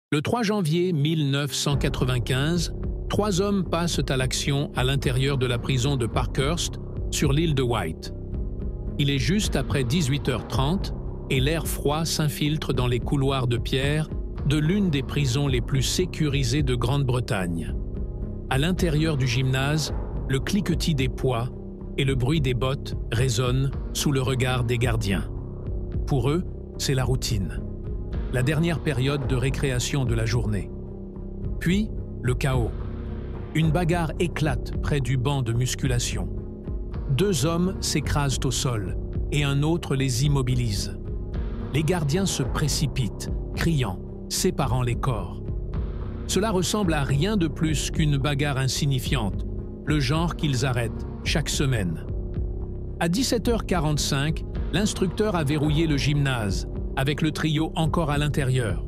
Le 3 janvier 1995, 3 hommes passent à l'action à l'intérieur de la prison de Parkhurst, sur l'île de Wight. Il est juste après 18h30 et l'air froid s'infiltre dans les couloirs de pierre de l'une des prisons les plus sécurisées de Grande-Bretagne. À l'intérieur du gymnase, le cliquetis des poids et le bruit des bottes résonnent sous le regard des gardiens. Pour eux, c'est la routine, la dernière période de récréation de la journée. Puis, le chaos. Une bagarre éclate près du banc de musculation. 2 hommes s'écrasent au sol et un autre les immobilise. Les gardiens se précipitent, criant, séparant les corps. Cela ressemble à rien de plus qu'une bagarre insignifiante, le genre qu'ils arrêtent chaque semaine. À 17h45, l'instructeur a verrouillé le gymnase, avec le trio encore à l'intérieur.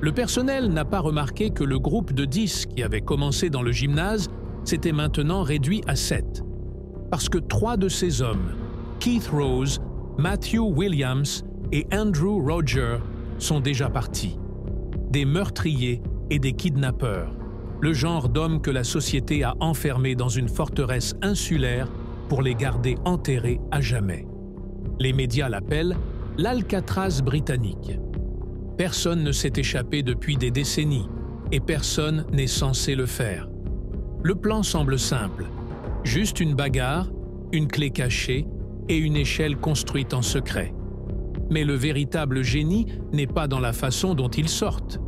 Le personnel n'a pas remarqué que le groupe de 10 qui avait commencé dans le gymnase s'était maintenant réduit à 7. Parce que 3 de ces hommes, Keith Rose, Matthew Williams et Andrew Roger, sont déjà partis. Des meurtriers et des kidnappeurs, le genre d'hommes que la société a enfermés dans une forteresse insulaire pour les garder enterrés à jamais. Les médias l'appellent l'Alcatraz britannique. Personne ne s'est échappé depuis des décennies et personne n'est censé le faire. Le plan semble simple, juste une bagarre, une clé cachée et une échelle construite en secret. Mais le véritable génie n'est pas dans la façon dont ils sortent,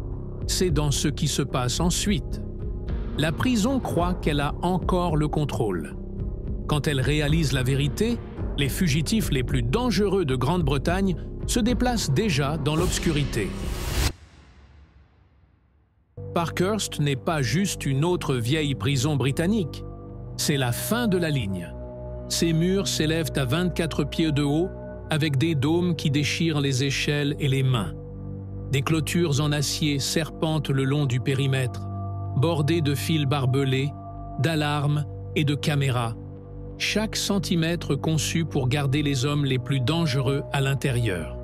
c'est dans ce qui se passe ensuite. La prison croit qu'elle a encore le contrôle. Quand elle réalise la vérité, les fugitifs les plus dangereux de Grande-Bretagne se déplacent déjà dans l'obscurité. Parkhurst n'est pas juste une autre vieille prison britannique, c'est la fin de la ligne. Ses murs s'élèvent à 24 pieds de haut, avec des dômes qui déchirent les échelles et les mains. Des clôtures en acier serpentent le long du périmètre, bordées de fils barbelés, d'alarmes et de caméras, chaque centimètre conçu pour garder les hommes les plus dangereux à l'intérieur.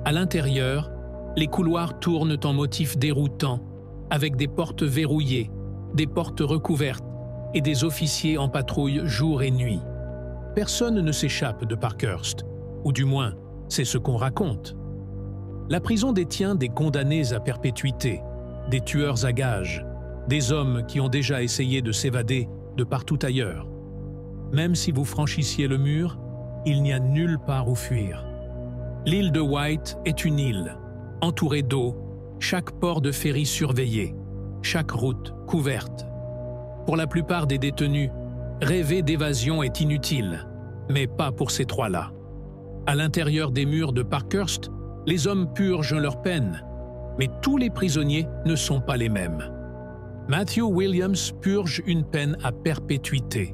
À l'intérieur, les couloirs tournent en motifs déroutants, avec des portes verrouillées, des portes recouvertes et des officiers en patrouille jour et nuit. Personne ne s'échappe de Parkhurst, ou du moins, c'est ce qu'on raconte. La prison détient des condamnés à perpétuité, des tueurs à gages, des hommes qui ont déjà essayé de s'évader de partout ailleurs. Même si vous franchissiez le mur, il n'y a nulle part où fuir. L'île de Wight est une île, entourée d'eau, chaque port de ferry surveillé, chaque route couverte. Pour la plupart des détenus, rêver d'évasion est inutile, mais pas pour ces 3-là. À l'intérieur des murs de Parkhurst, les hommes purgent leur peine, mais tous les prisonniers ne sont pas les mêmes. Matthew Williams purge une peine à perpétuité.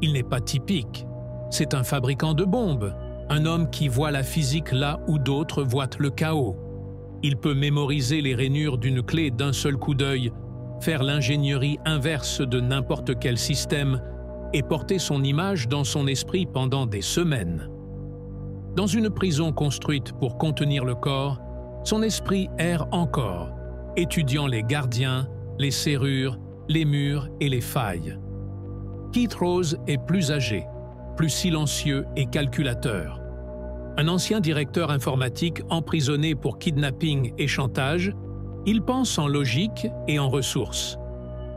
Il n'est pas typique. C'est un fabricant de bombes, un homme qui voit la physique là où d'autres voient le chaos. Il peut mémoriser les rainures d'une clé d'un seul coup d'œil, faire l'ingénierie inverse de n'importe quel système et porter son image dans son esprit pendant des semaines. Dans une prison construite pour contenir le corps, son esprit erre encore, étudiant les gardiens, les serrures, les murs et les failles. Keith Rose est plus âgé, plus silencieux et calculateur. Un ancien directeur informatique emprisonné pour kidnapping et chantage, il pense en logique et en ressources.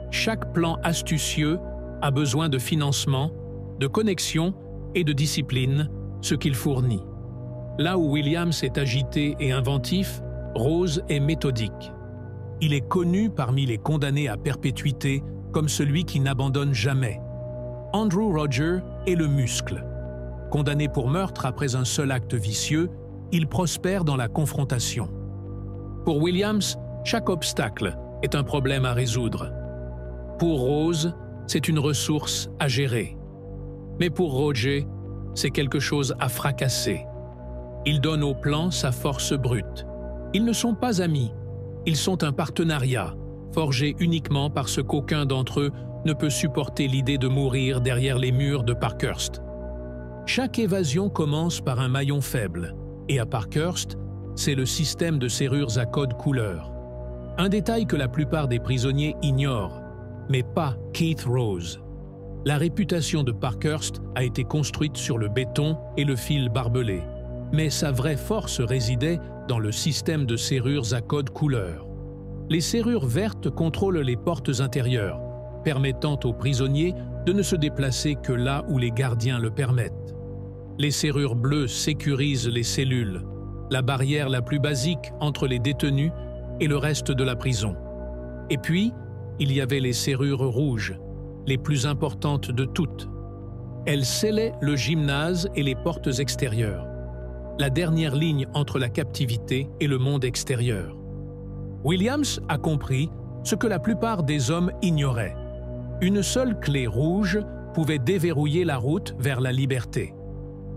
Chaque plan astucieux a besoin de financement, de connexion et de discipline, ce qu'il fournit. Là où Williams est agité et inventif, Rose est méthodique. Il est connu parmi les condamnés à perpétuité comme celui qui n'abandonne jamais. Andrew Roger est le muscle. Condamné pour meurtre après un seul acte vicieux, il prospère dans la confrontation. Pour Williams, chaque obstacle est un problème à résoudre. Pour Rose, c'est une ressource à gérer. Mais pour Roger, c'est quelque chose à fracasser. Il donne au plan sa force brute. Ils ne sont pas amis, ils sont un partenariat, forgé uniquement parce qu'aucun d'entre eux ne peut supporter l'idée de mourir derrière les murs de Parkhurst. Chaque évasion commence par un maillon faible, et à Parkhurst, c'est le système de serrures à code couleur. Un détail que la plupart des prisonniers ignorent, mais pas Keith Rose. La réputation de Parkhurst a été construite sur le béton et le fil barbelé, mais sa vraie force résidait dans le système de serrures à code couleur. Les serrures vertes contrôlent les portes intérieures, permettant aux prisonniers de ne se déplacer que là où les gardiens le permettent. Les serrures bleues sécurisent les cellules, la barrière la plus basique entre les détenus et le reste de la prison. Et puis, il y avait les serrures rouges, les plus importantes de toutes. Elles scellaient le gymnase et les portes extérieures, la dernière ligne entre la captivité et le monde extérieur. Williams a compris ce que la plupart des hommes ignoraient. Une seule clé rouge pouvait déverrouiller la route vers la liberté.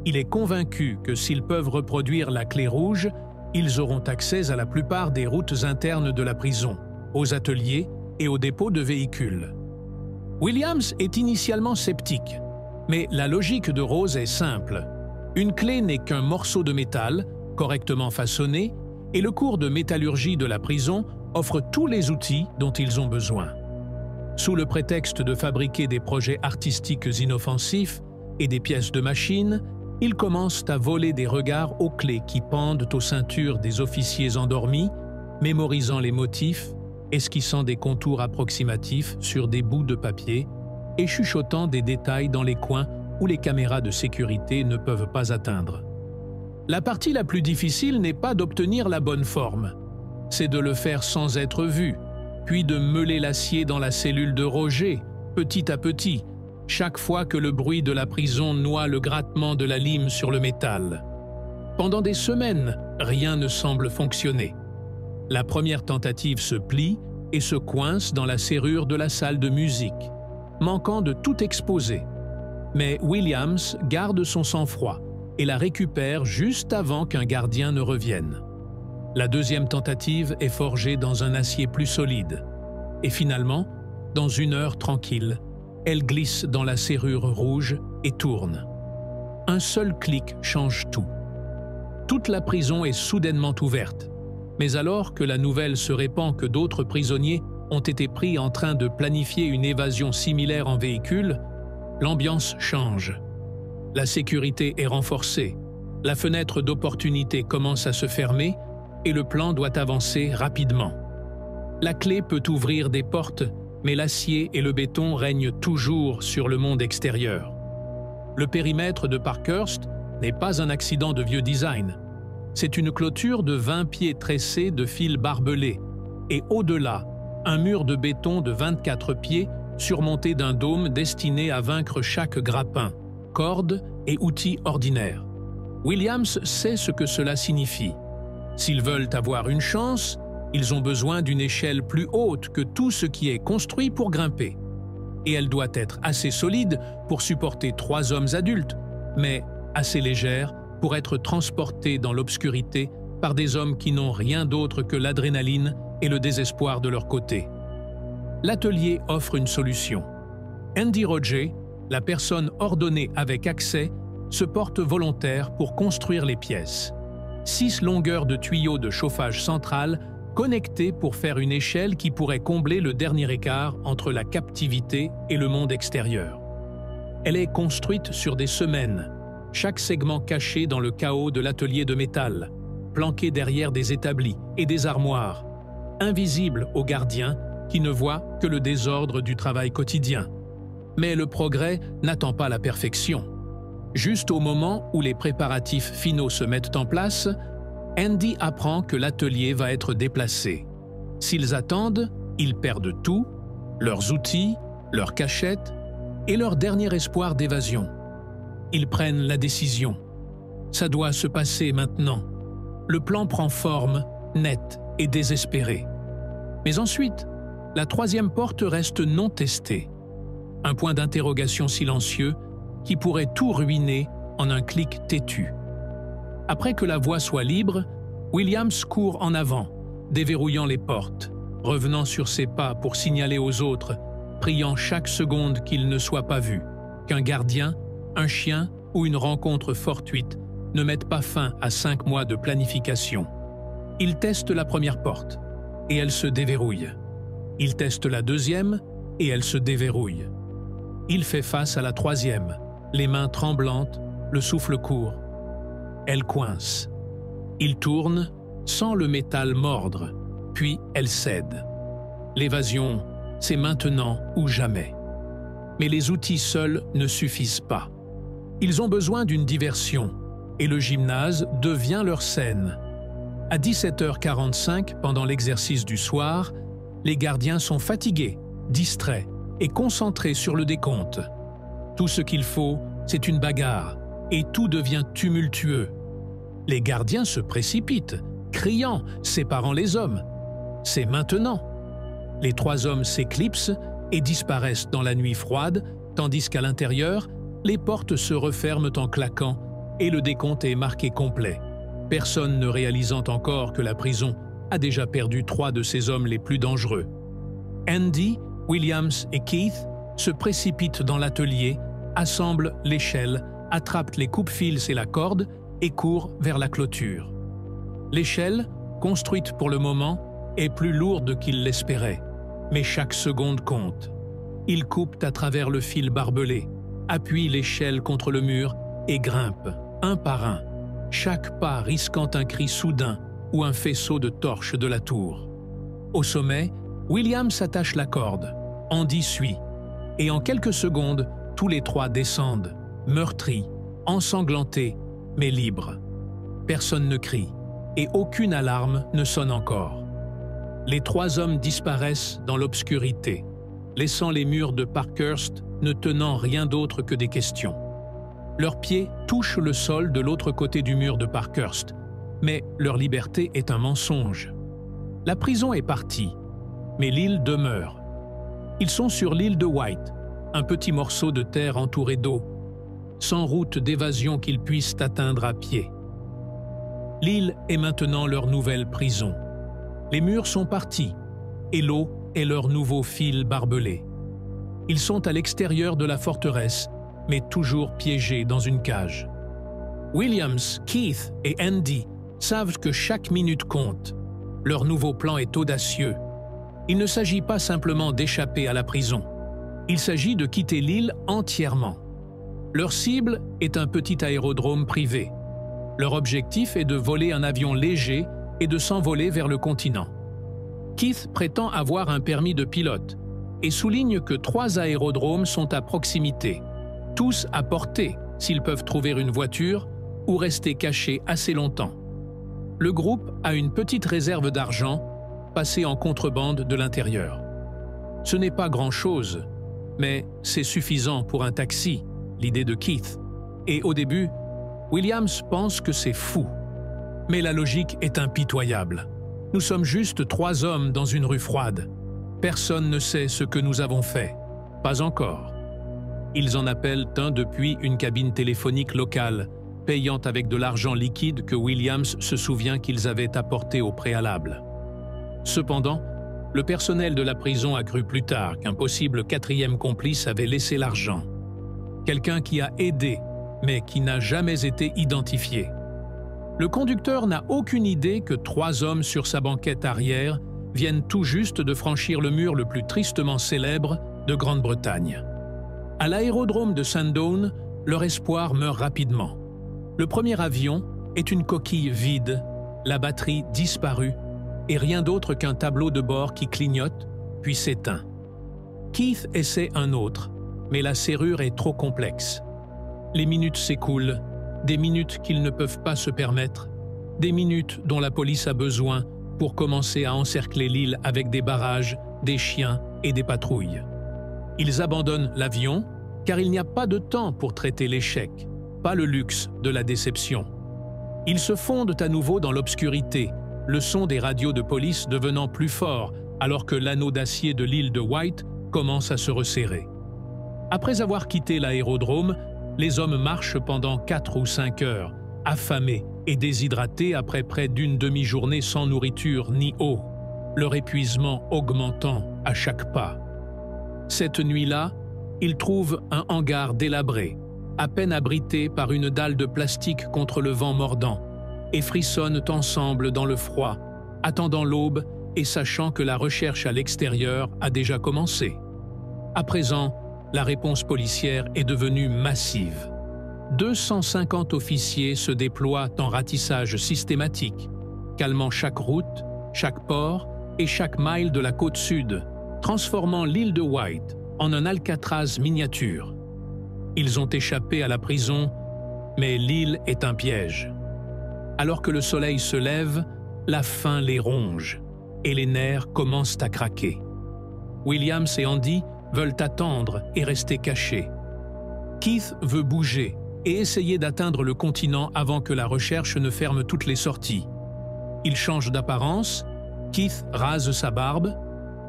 Il est convaincu que s'ils peuvent reproduire la clé rouge, ils auront accès à la plupart des routes internes de la prison, aux ateliers et aux dépôts de véhicules. Williams est initialement sceptique, mais la logique de Rose est simple. Une clé n'est qu'un morceau de métal, correctement façonné, et le cours de métallurgie de la prison offre tous les outils dont ils ont besoin. Sous le prétexte de fabriquer des projets artistiques inoffensifs et des pièces de machine, ils commencent à voler des regards aux clés qui pendent aux ceintures des officiers endormis, mémorisant les motifs, esquissant des contours approximatifs sur des bouts de papier et chuchotant des détails dans les coins où les caméras de sécurité ne peuvent pas atteindre. La partie la plus difficile n'est pas d'obtenir la bonne forme, c'est de le faire sans être vu, puis de meuler l'acier dans la cellule de Roger, petit à petit, chaque fois que le bruit de la prison noie le grattement de la lime sur le métal. Pendant des semaines, rien ne semble fonctionner. La première tentative se plie et se coince dans la serrure de la salle de musique, manquant de tout exposer. Mais Williams garde son sang-froid et la récupère juste avant qu'un gardien ne revienne. La deuxième tentative est forgée dans un acier plus solide. Et finalement, dans une heure tranquille, elle glisse dans la serrure rouge et tourne. Un seul clic change tout. Toute la prison est soudainement ouverte. Mais alors que la nouvelle se répand que d'autres prisonniers ont été pris en train de planifier une évasion similaire en véhicule, l'ambiance change. La sécurité est renforcée, la fenêtre d'opportunité commence à se fermer et le plan doit avancer rapidement. La clé peut ouvrir des portes, mais l'acier et le béton règnent toujours sur le monde extérieur. Le périmètre de Parkhurst n'est pas un accident de vieux design. C'est une clôture de 20 pieds tressés de fils barbelés et au-delà, un mur de béton de 24 pieds surmonté d'un dôme destiné à vaincre chaque grappin, corde et outil ordinaire. Williams sait ce que cela signifie. S'ils veulent avoir une chance, ils ont besoin d'une échelle plus haute que tout ce qui est construit pour grimper. Et elle doit être assez solide pour supporter 3 hommes adultes, mais assez légère pour être transportée dans l'obscurité par des hommes qui n'ont rien d'autre que l'adrénaline et le désespoir de leur côté. L'atelier offre une solution. Andy Roger, la personne ordonnée avec accès, se porte volontaire pour construire les pièces. 6 longueurs de tuyaux de chauffage central connectés pour faire une échelle qui pourrait combler le dernier écart entre la captivité et le monde extérieur. Elle est construite sur des semaines, chaque segment caché dans le chaos de l'atelier de métal, planqué derrière des établis et des armoires, invisible aux gardiens qui ne voient que le désordre du travail quotidien. Mais le progrès n'attend pas la perfection. Juste au moment où les préparatifs finaux se mettent en place, Andy apprend que l'atelier va être déplacé. S'ils attendent, ils perdent tout, leurs outils, leurs cachettes et leur dernier espoir d'évasion. Ils prennent la décision. Ça doit se passer maintenant. Le plan prend forme, net et désespéré. Mais ensuite, la 3e porte reste non testée. Un point d'interrogation silencieux qui pourrait tout ruiner en un clic têtu. Après que la voie soit libre, Williams court en avant, déverrouillant les portes, revenant sur ses pas pour signaler aux autres, priant chaque seconde qu'il ne soit pas vu, qu'un gardien, un chien ou une rencontre fortuite ne mettent pas fin à 5 mois de planification. Il teste la première porte. et elle se déverrouille. Il teste la deuxième et elle se déverrouille. Il fait face à la troisième, les mains tremblantes, le souffle court. Elle coince. Il tourne sans le métal mordre, puis elle cède. L'évasion, c'est maintenant ou jamais. Mais les outils seuls ne suffisent pas. Ils ont besoin d'une diversion, et le gymnase devient leur scène. À 17h45, pendant l'exercice du soir, les gardiens sont fatigués, distraits et concentrés sur le décompte. Tout ce qu'il faut, c'est une bagarre, et tout devient tumultueux. Les gardiens se précipitent, criant, séparant les hommes. C'est maintenant. Les trois hommes s'éclipsent et disparaissent dans la nuit froide, tandis qu'à l'intérieur, les portes se referment en claquant et le décompte est marqué complet, personne ne réalisant encore que la prison a déjà perdu 3 de ses hommes les plus dangereux. Andy, Williams et Keith se précipitent dans l'atelier, assemblent l'échelle, attrapent les coupe-fils et la corde et courent vers la clôture. L'échelle, construite pour le moment, est plus lourde qu'ils l'espéraient, mais chaque seconde compte. Ils coupent à travers le fil barbelé, appuient l'échelle contre le mur et grimpent, un par un, chaque pas risquant un cri soudain ou un faisceau de torches de la tour. Au sommet, Williams attache la corde, Andy suit, et en quelques secondes, tous les trois descendent, meurtris, ensanglantés, mais libres. Personne ne crie, et aucune alarme ne sonne encore. Les 3 hommes disparaissent dans l'obscurité, laissant les murs de Parkhurst ne tenant rien d'autre que des questions. Leurs pieds touchent le sol de l'autre côté du mur de Parkhurst, mais leur liberté est un mensonge. La prison est partie, mais l'île demeure. Ils sont sur l'île de White, un petit morceau de terre entouré d'eau, sans route d'évasion qu'ils puissent atteindre à pied. L'île est maintenant leur nouvelle prison. Les murs sont partis, et l'eau est leur nouveau fil barbelé. Ils sont à l'extérieur de la forteresse, mais toujours piégés dans une cage. Williams, Keith et Andy savent que chaque minute compte. Leur nouveau plan est audacieux. Il ne s'agit pas simplement d'échapper à la prison. Il s'agit de quitter l'île entièrement. Leur cible est un petit aérodrome privé. Leur objectif est de voler un avion léger et de s'envoler vers le continent. Keith prétend avoir un permis de pilote et souligne que 3 aérodromes sont à proximité, tous à portée s'ils peuvent trouver une voiture ou rester cachés assez longtemps. Le groupe a une petite réserve d'argent passée en contrebande de l'intérieur. Ce n'est pas grand-chose, mais c'est suffisant pour un taxi, l'idée de Keith. Et au début, Williams pense que c'est fou. Mais la logique est impitoyable. Nous sommes juste 3 hommes dans une rue froide. Personne ne sait ce que nous avons fait. Pas encore. Ils en appellent un depuis une cabine téléphonique locale, payant avec de l'argent liquide que Williams se souvient qu'ils avaient apporté au préalable. Cependant, le personnel de la prison a cru plus tard qu'un possible 4e complice avait laissé l'argent. Quelqu'un qui a aidé, mais qui n'a jamais été identifié. Le conducteur n'a aucune idée que 3 hommes sur sa banquette arrière viennent tout juste de franchir le mur le plus tristement célèbre de Grande-Bretagne. À l'aérodrome de Sandown, leur espoir meurt rapidement. Le premier avion est une coquille vide, la batterie disparue et rien d'autre qu'un tableau de bord qui clignote puis s'éteint. Keith essaie un autre, mais la serrure est trop complexe. Les minutes s'écoulent, des minutes qu'ils ne peuvent pas se permettre, des minutes dont la police a besoin pour commencer à encercler l'île avec des barrages, des chiens et des patrouilles. Ils abandonnent l'avion car il n'y a pas de temps pour traiter l'échec, pas le luxe de la déception. Ils se fondent à nouveau dans l'obscurité, le son des radios de police devenant plus fort alors que l'anneau d'acier de l'île de White commence à se resserrer. Après avoir quitté l'aérodrome, les hommes marchent pendant 4 ou 5 heures, affamés et déshydratés après près d'une demi-journée sans nourriture ni eau, leur épuisement augmentant à chaque pas. Cette nuit-là, ils trouvent un hangar délabré, à peine abrité par une dalle de plastique contre le vent mordant, et frissonnent ensemble dans le froid, attendant l'aube et sachant que la recherche à l'extérieur a déjà commencé. À présent, la réponse policière est devenue massive. 250 officiers se déploient en ratissage systématique, calmant chaque route, chaque port et chaque mile de la côte sud, transformant l'île de White en un Alcatraz miniature. Ils ont échappé à la prison, mais l'île est un piège. Alors que le soleil se lève, la faim les ronge et les nerfs commencent à craquer. Williams et Andy veulent attendre et rester cachés. Keith veut bouger et essayer d'atteindre le continent avant que la recherche ne ferme toutes les sorties. Il change d'apparence, Keith rase sa barbe,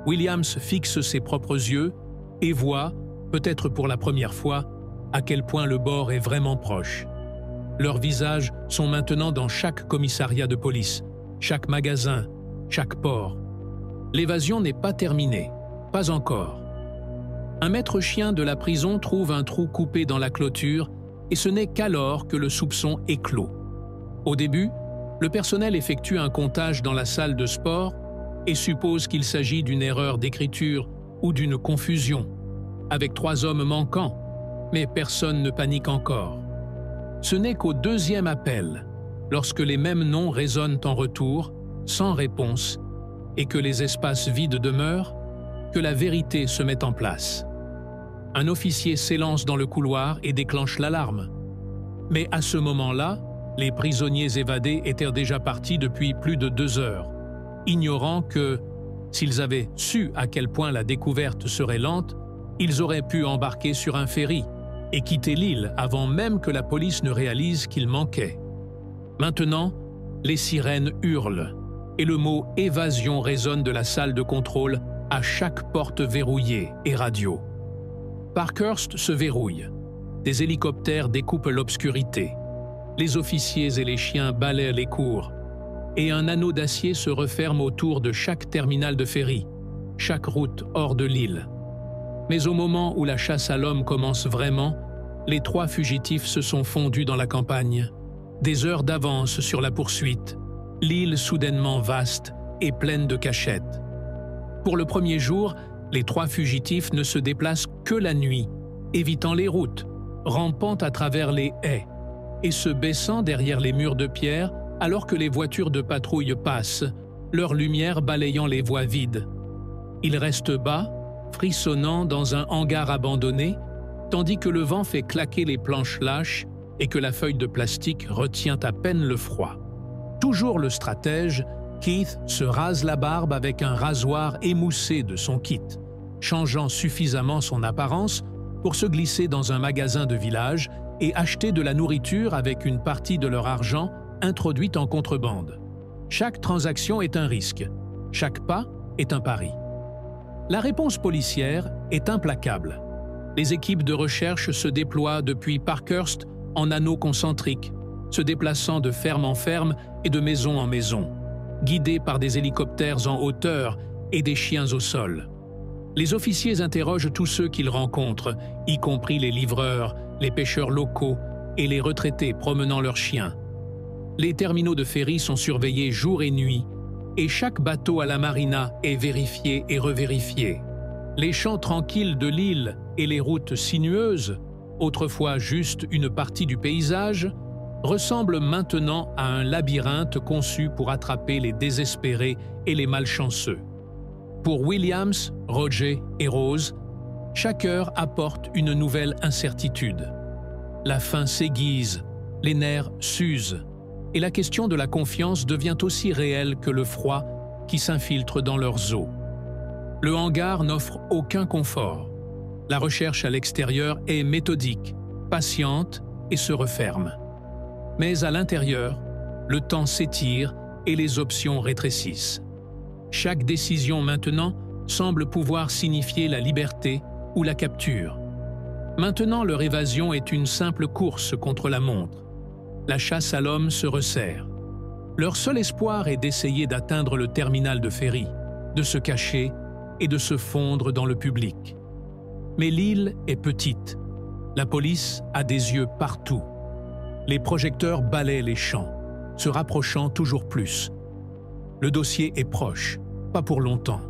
Williams fixe ses propres yeux et voit, peut-être pour la première fois, à quel point le bord est vraiment proche. Leurs visages sont maintenant dans chaque commissariat de police, chaque magasin, chaque port. L'évasion n'est pas terminée, pas encore. Un maître chien de la prison trouve un trou coupé dans la clôture et ce n'est qu'alors que le soupçon éclot. Au début, le personnel effectue un comptage dans la salle de sport et suppose qu'il s'agit d'une erreur d'écriture ou d'une confusion, avec 3 hommes manquants, mais personne ne panique encore. Ce n'est qu'au deuxième appel, lorsque les mêmes noms résonnent en retour, sans réponse, et que les espaces vides demeurent, que la vérité se met en place. Un officier s'élance dans le couloir et déclenche l'alarme. Mais à ce moment-là, les prisonniers évadés étaient déjà partis depuis plus de 2 heures, ignorant que, s'ils avaient su à quel point la découverte serait lente, ils auraient pu embarquer sur un ferry et quitter l'île avant même que la police ne réalise qu'il manquait. Maintenant, les sirènes hurlent et le mot « évasion » résonne de la salle de contrôle à chaque porte verrouillée et radio. Parkhurst se verrouille. Des hélicoptères découpent l'obscurité. Les officiers et les chiens balayent les cours. Et un anneau d'acier se referme autour de chaque terminal de ferry, chaque route hors de l'île. Mais au moment où la chasse à l'homme commence vraiment, les 3 fugitifs se sont fondus dans la campagne. Des heures d'avance sur la poursuite, l'île soudainement vaste et pleine de cachettes. Pour le premier jour, les 3 fugitifs ne se déplacent que la nuit, évitant les routes, rampant à travers les haies et se baissant derrière les murs de pierre alors que les voitures de patrouille passent, leur lumière balayant les voies vides. Ils restent bas, frissonnant dans un hangar abandonné, tandis que le vent fait claquer les planches lâches et que la feuille de plastique retient à peine le froid. Toujours le stratège, Keith se rase la barbe avec un rasoir émoussé de son kit, changeant suffisamment son apparence pour se glisser dans un magasin de village et acheter de la nourriture avec une partie de leur argent introduite en contrebande. Chaque transaction est un risque, chaque pas est un pari. La réponse policière est implacable. Les équipes de recherche se déploient depuis Parkhurst en anneaux concentriques, se déplaçant de ferme en ferme et de maison en maison, guidés par des hélicoptères en hauteur et des chiens au sol. Les officiers interrogent tous ceux qu'ils rencontrent, y compris les livreurs, les pêcheurs locaux et les retraités promenant leurs chiens. Les terminaux de ferry sont surveillés jour et nuit, et chaque bateau à la marina est vérifié et revérifié. Les champs tranquilles de l'île et les routes sinueuses, autrefois juste une partie du paysage, ressemblent maintenant à un labyrinthe conçu pour attraper les désespérés et les malchanceux. Pour Williams, Roger et Rose, chaque heure apporte une nouvelle incertitude. La faim s'aiguise, les nerfs s'usent, et la question de la confiance devient aussi réelle que le froid qui s'infiltre dans leurs os. Le hangar n'offre aucun confort. La recherche à l'extérieur est méthodique, patiente et se referme. Mais à l'intérieur, le temps s'étire et les options rétrécissent. Chaque décision maintenant semble pouvoir signifier la liberté ou la capture. Maintenant, leur évasion est une simple course contre la montre. La chasse à l'homme se resserre. Leur seul espoir est d'essayer d'atteindre le terminal de ferry, de se cacher et de se fondre dans le public. Mais l'île est petite. La police a des yeux partout. Les projecteurs balaient les champs, se rapprochant toujours plus. Le dossier est proche, pas pour longtemps.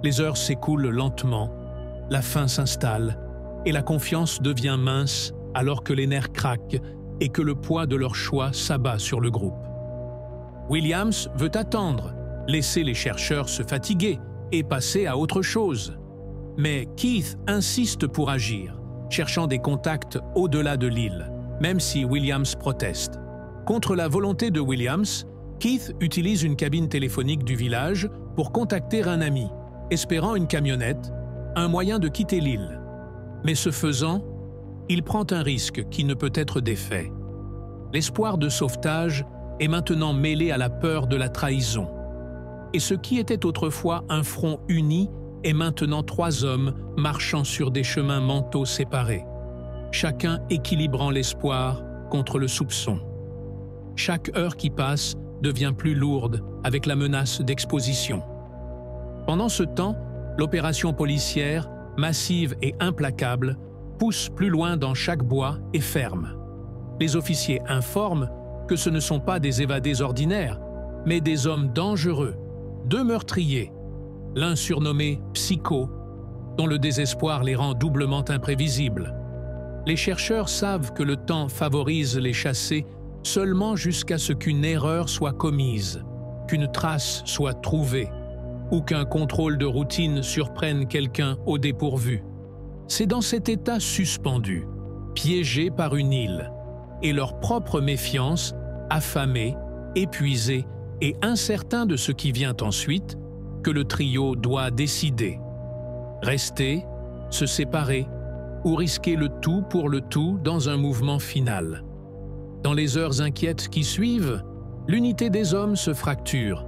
Les heures s'écoulent lentement, la faim s'installe et la confiance devient mince alors que les nerfs craquent et que le poids de leur choix s'abat sur le groupe. Williams veut attendre, laisser les chercheurs se fatiguer et passer à autre chose. Mais Keith insiste pour agir, cherchant des contacts au-delà de l'île, même si Williams proteste. Contre la volonté de Williams, Keith utilise une cabine téléphonique du village pour contacter un ami, espérant une camionnette, un moyen de quitter l'île. Mais ce faisant, il prend un risque qui ne peut être défait. L'espoir de sauvetage est maintenant mêlé à la peur de la trahison. Et ce qui était autrefois un front uni est maintenant 3 hommes marchant sur des chemins mentaux séparés, chacun équilibrant l'espoir contre le soupçon. Chaque heure qui passe devient plus lourde avec la menace d'exposition. Pendant ce temps, l'opération policière, massive et implacable, pousse plus loin dans chaque bois et ferme. Les officiers informent que ce ne sont pas des évadés ordinaires, mais des hommes dangereux, 2 meurtriers, l'un surnommé Psycho, dont le désespoir les rend doublement imprévisibles. Les chercheurs savent que le temps favorise les chassés seulement jusqu'à ce qu'une erreur soit commise, qu'une trace soit trouvée, ou qu'un contrôle de routine surprenne quelqu'un au dépourvu. C'est dans cet état suspendu, piégé par une île, et leur propre méfiance, affamés, épuisés et incertains de ce qui vient ensuite, que le trio doit décider. Rester, se séparer, ou risquer le tout pour le tout dans un mouvement final. Dans les heures inquiètes qui suivent, l'unité des hommes se fracture.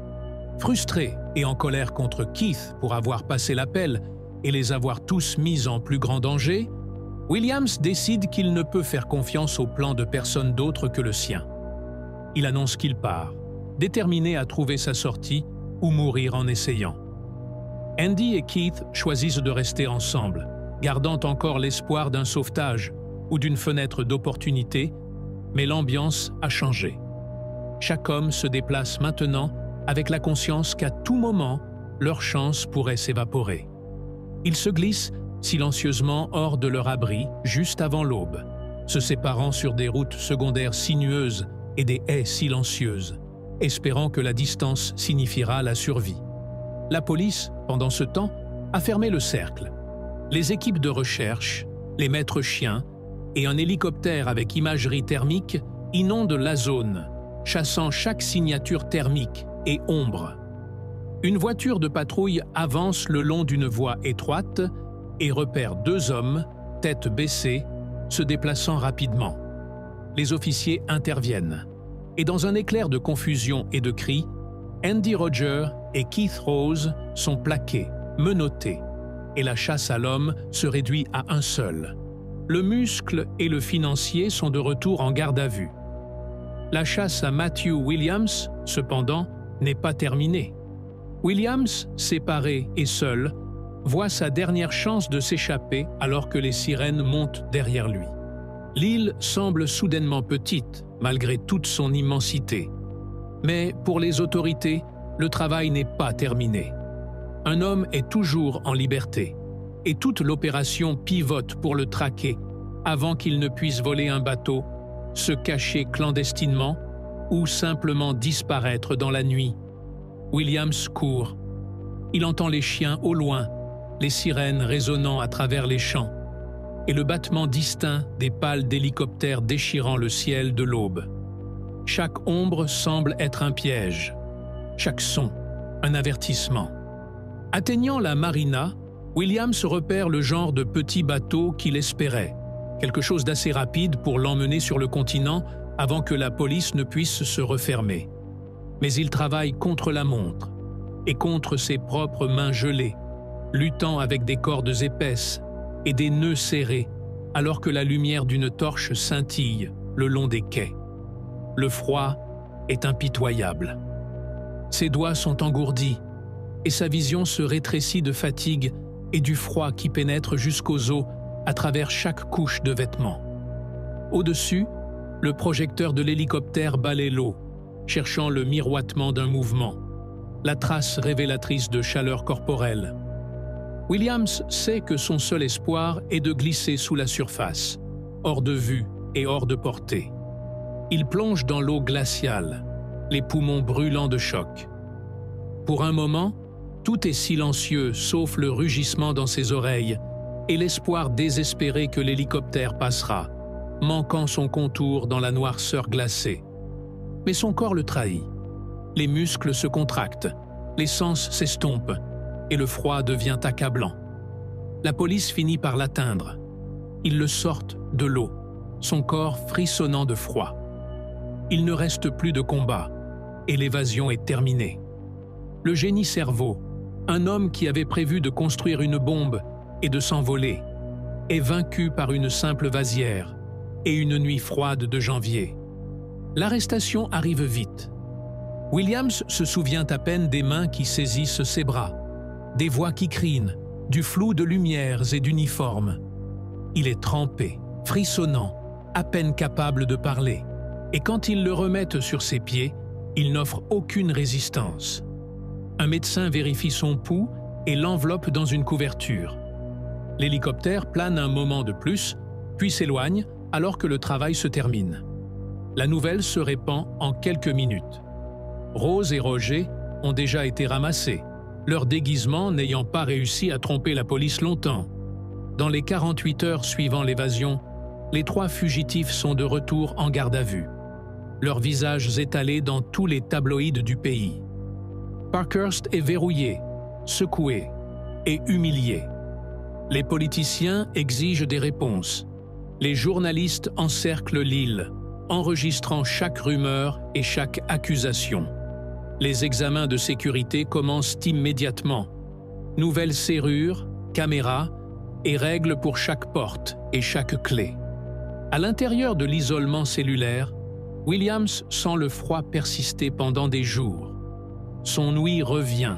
Frustrés et en colère contre Keith pour avoir passé l'appel et les avoir tous mis en plus grand danger, Williams décide qu'il ne peut faire confiance au plan de personne d'autre que le sien. Il annonce qu'il part, déterminé à trouver sa sortie ou mourir en essayant. Andy et Keith choisissent de rester ensemble, gardant encore l'espoir d'un sauvetage ou d'une fenêtre d'opportunité, mais l'ambiance a changé. Chaque homme se déplace maintenant avec la conscience qu'à tout moment, leur chance pourrait s'évaporer. Ils se glissent silencieusement hors de leur abri juste avant l'aube, se séparant sur des routes secondaires sinueuses et des haies silencieuses, espérant que la distance signifiera la survie. La police, pendant ce temps, a fermé le cercle. Les équipes de recherche, les maîtres chiens et un hélicoptère avec imagerie thermique inondent la zone, chassant chaque signature thermique et ombre. Une voiture de patrouille avance le long d'une voie étroite et repère 2 hommes, tête baissée, se déplaçant rapidement. Les officiers interviennent, et dans un éclair de confusion et de cris, Andy Roger et Keith Rose sont plaqués, menottés, et la chasse à l'homme se réduit à un seul. Le muscle et le financier sont de retour en garde à vue. La chasse à Matthew Williams, cependant, n'est pas terminée. Williams, séparé et seul, voit sa dernière chance de s'échapper alors que les sirènes montent derrière lui. L'île semble soudainement petite, malgré toute son immensité. Mais pour les autorités, le travail n'est pas terminé. Un homme est toujours en liberté, et toute l'opération pivote pour le traquer avant qu'il ne puisse voler un bateau, se cacher clandestinement ou simplement disparaître dans la nuit. Williams court. Il entend les chiens au loin, les sirènes résonnant à travers les champs, et le battement distinct des pales d'hélicoptères déchirant le ciel de l'aube. Chaque ombre semble être un piège, chaque son, un avertissement. Atteignant la marina, Williams repère le genre de petit bateau qu'il espérait, quelque chose d'assez rapide pour l'emmener sur le continent avant que la police ne puisse se refermer. Mais il travaille contre la montre et contre ses propres mains gelées, luttant avec des cordes épaisses et des nœuds serrés, alors que la lumière d'une torche scintille le long des quais. Le froid est impitoyable. Ses doigts sont engourdis et sa vision se rétrécit de fatigue et du froid qui pénètre jusqu'aux os à travers chaque couche de vêtements. Au-dessus, le projecteur de l'hélicoptère balaie l'eau, cherchant le miroitement d'un mouvement. la trace révélatrice de chaleur corporelle. Williams sait que son seul espoir est de glisser sous la surface, hors de vue et hors de portée. Il plonge dans l'eau glaciale, les poumons brûlants de choc. Pour un moment, tout est silencieux sauf le rugissement dans ses oreilles et l'espoir désespéré que l'hélicoptère passera, manquant son contour dans la noirceur glacée. Mais son corps le trahit. Les muscles se contractent, les sens s'estompent et le froid devient accablant. La police finit par l'atteindre. Ils le sortent de l'eau, son corps frissonnant de froid. Il ne reste plus de combat et l'évasion est terminée. Le génie cerveau, un homme qui avait prévu de construire une bombe et de s'envoler, est vaincu par une simple vasière et une nuit froide de janvier. L'arrestation arrive vite. Williams se souvient à peine des mains qui saisissent ses bras, des voix qui crient, du flou de lumières et d'uniformes. Il est trempé, frissonnant, à peine capable de parler, et quand ils le remettent sur ses pieds, il n'offre aucune résistance. Un médecin vérifie son pouls et l'enveloppe dans une couverture. L'hélicoptère plane un moment de plus, puis s'éloigne alors que le travail se termine. La nouvelle se répand en quelques minutes. Rose et Roger ont déjà été ramassés, leur déguisement n'ayant pas réussi à tromper la police longtemps. Dans les 48 heures suivant l'évasion, les 3 fugitifs sont de retour en garde à vue, leurs visages étalés dans tous les tabloïds du pays. Parkhurst est verrouillé, secoué et humilié. Les politiciens exigent des réponses. Les journalistes encerclent l'île, enregistrant chaque rumeur et chaque accusation. Les examens de sécurité commencent immédiatement. Nouvelles serrures, caméras et règles pour chaque porte et chaque clé. À l'intérieur de l'isolement cellulaire, Williams sent le froid persister pendant des jours. Son ouïe revient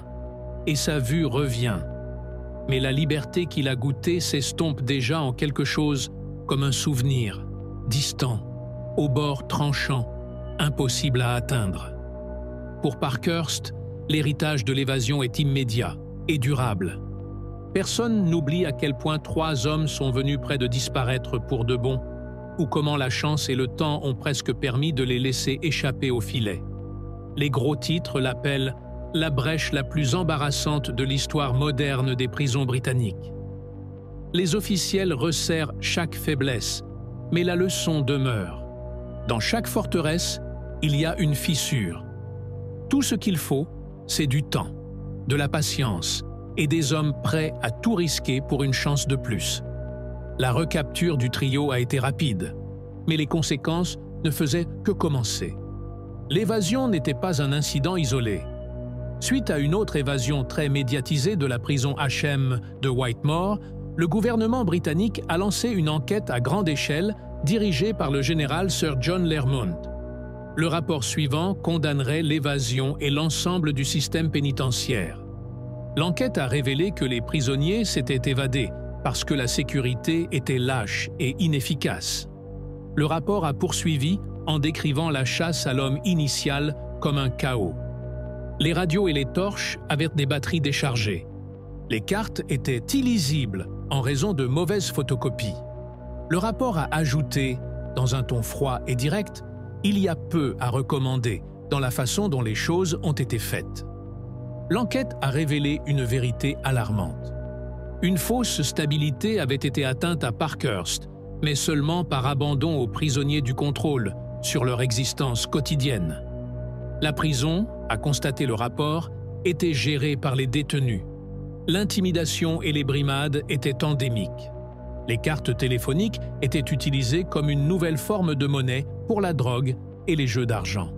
et sa vue revient. Mais la liberté qu'il a goûtée s'estompe déjà en quelque chose comme un souvenir, distant, au bord tranchant, impossible à atteindre. Pour Parkhurst, l'héritage de l'évasion est immédiat et durable. Personne n'oublie à quel point 3 hommes sont venus près de disparaître pour de bon, ou comment la chance et le temps ont presque permis de les laisser échapper au filet. Les gros titres l'appellent « la brèche la plus embarrassante de l'histoire moderne des prisons britanniques ». Les officiels resserrent chaque faiblesse, mais la leçon demeure. Dans chaque forteresse, il y a une fissure. Tout ce qu'il faut, c'est du temps, de la patience et des hommes prêts à tout risquer pour une chance de plus. La recapture du trio a été rapide, mais les conséquences ne faisaient que commencer. L'évasion n'était pas un incident isolé. Suite à une autre évasion très médiatisée de la prison HM de Whitemore, le gouvernement britannique a lancé une enquête à grande échelle dirigée par le général Sir John Lermont. Le rapport suivant condamnerait l'évasion et l'ensemble du système pénitentiaire. L'enquête a révélé que les prisonniers s'étaient évadés parce que la sécurité était lâche et inefficace. Le rapport a poursuivi en décrivant la chasse à l'homme initiale comme un chaos. Les radios et les torches avaient des batteries déchargées. Les cartes étaient illisibles en raison de mauvaises photocopies. Le rapport a ajouté, dans un ton froid et direct, « Il y a peu à recommander dans la façon dont les choses ont été faites ». L'enquête a révélé une vérité alarmante. Une fausse stabilité avait été atteinte à Parkhurst, mais seulement par abandon aux prisonniers du contrôle sur leur existence quotidienne. La prison, a constaté le rapport, était gérée par les détenus. L'intimidation et les brimades étaient endémiques. Les cartes téléphoniques étaient utilisées comme une nouvelle forme de monnaie pour la drogue et les jeux d'argent.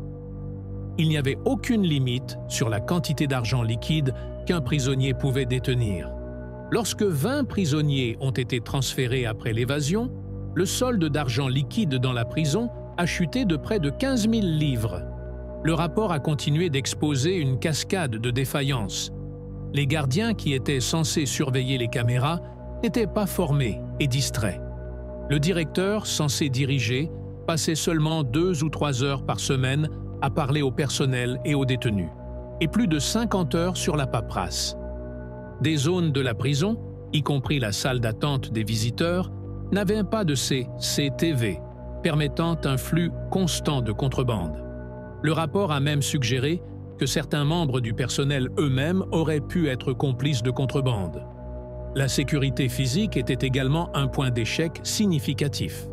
Il n'y avait aucune limite sur la quantité d'argent liquide qu'un prisonnier pouvait détenir. Lorsque 20 prisonniers ont été transférés après l'évasion, le solde d'argent liquide dans la prison a chuté de près de 15 000 livres. Le rapport a continué d'exposer une cascade de défaillances. Les gardiens qui étaient censés surveiller les caméras n'étaient pas formés et distraits. Le directeur, censé diriger, passait seulement 2 ou 3 heures par semaine à parler au personnel et aux détenus. et plus de 50 heures sur la paperasse. Des zones de la prison, y compris la salle d'attente des visiteurs, n'avaient pas de ces CTV, permettant un flux constant de contrebande. Le rapport a même suggéré que certains membres du personnel eux-mêmes auraient pu être complices de contrebande. La sécurité physique était également un point d'échec significatif.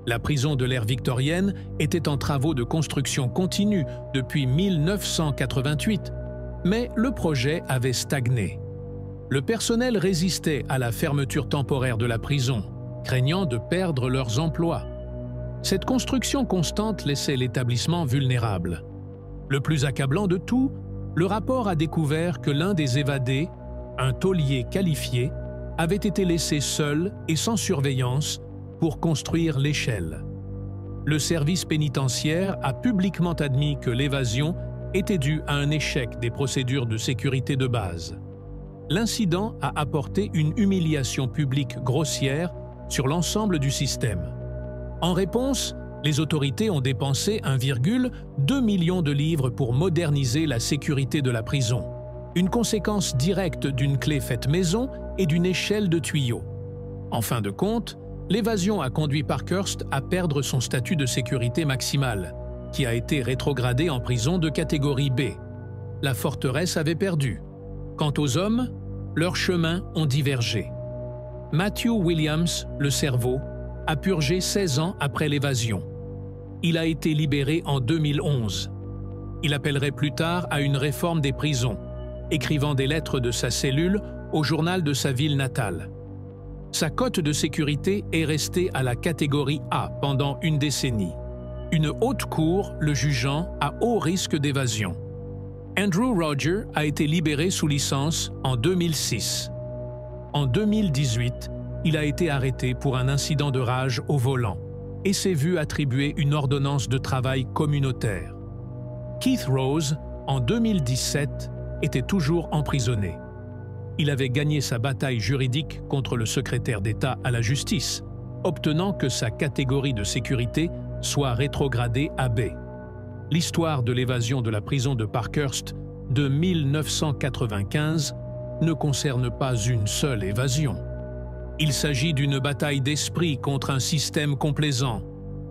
La prison de l'ère victorienne était en travaux de construction continue depuis 1988, mais le projet avait stagné. Le personnel résistait à la fermeture temporaire de la prison, craignant de perdre leurs emplois. Cette construction constante laissait l'établissement vulnérable. Le plus accablant de tout, le rapport a découvert que l'un des évadés, un taulier qualifié, avait été laissé seul et sans surveillance pour construire l'échelle. Le service pénitentiaire a publiquement admis que l'évasion était due à un échec des procédures de sécurité de base. L'incident a apporté une humiliation publique grossière sur l'ensemble du système. En réponse, les autorités ont dépensé 1,2 million de livres pour moderniser la sécurité de la prison, une conséquence directe d'une clé faite maison et d'une échelle de tuyaux. En fin de compte, l'évasion a conduit Parkhurst à perdre son statut de sécurité maximale, qui a été rétrogradé en prison de catégorie B. La forteresse avait perdu. Quant aux hommes, leurs chemins ont divergé. Matthew Williams, le cerveau, a purgé 16 ans après l'évasion. Il a été libéré en 2011. Il appellerait plus tard à une réforme des prisons, écrivant des lettres de sa cellule au journal de sa ville natale. Sa cote de sécurité est restée à la catégorie A pendant une décennie, une haute cour le jugeant à haut risque d'évasion. Andrew Roger a été libéré sous licence en 2006. En 2018, il a été arrêté pour un incident de rage au volant et s'est vu attribuer une ordonnance de travail communautaire. Keith Rose, en 2017, était toujours emprisonné. Il avait gagné sa bataille juridique contre le secrétaire d'État à la justice, obtenant que sa catégorie de sécurité soit rétrogradée à B. L'histoire de l'évasion de la prison de Parkhurst de 1995 ne concerne pas une seule évasion. Il s'agit d'une bataille d'esprit contre un système complaisant.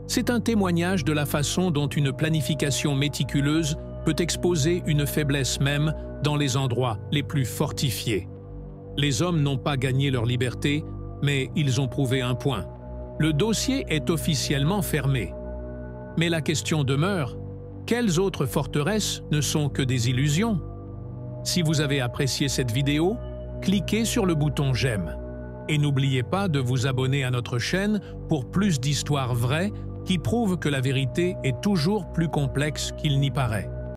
C'est un témoignage de la façon dont une planification méticuleuse peut exposer une faiblesse même dans les endroits les plus fortifiés. Les hommes n'ont pas gagné leur liberté, mais ils ont prouvé un point. Le dossier est officiellement fermé. Mais la question demeure, quelles autres forteresses ne sont que des illusions? Si vous avez apprécié cette vidéo, cliquez sur le bouton j'aime. Et n'oubliez pas de vous abonner à notre chaîne pour plus d'histoires vraies qui prouvent que la vérité est toujours plus complexe qu'il n'y paraît.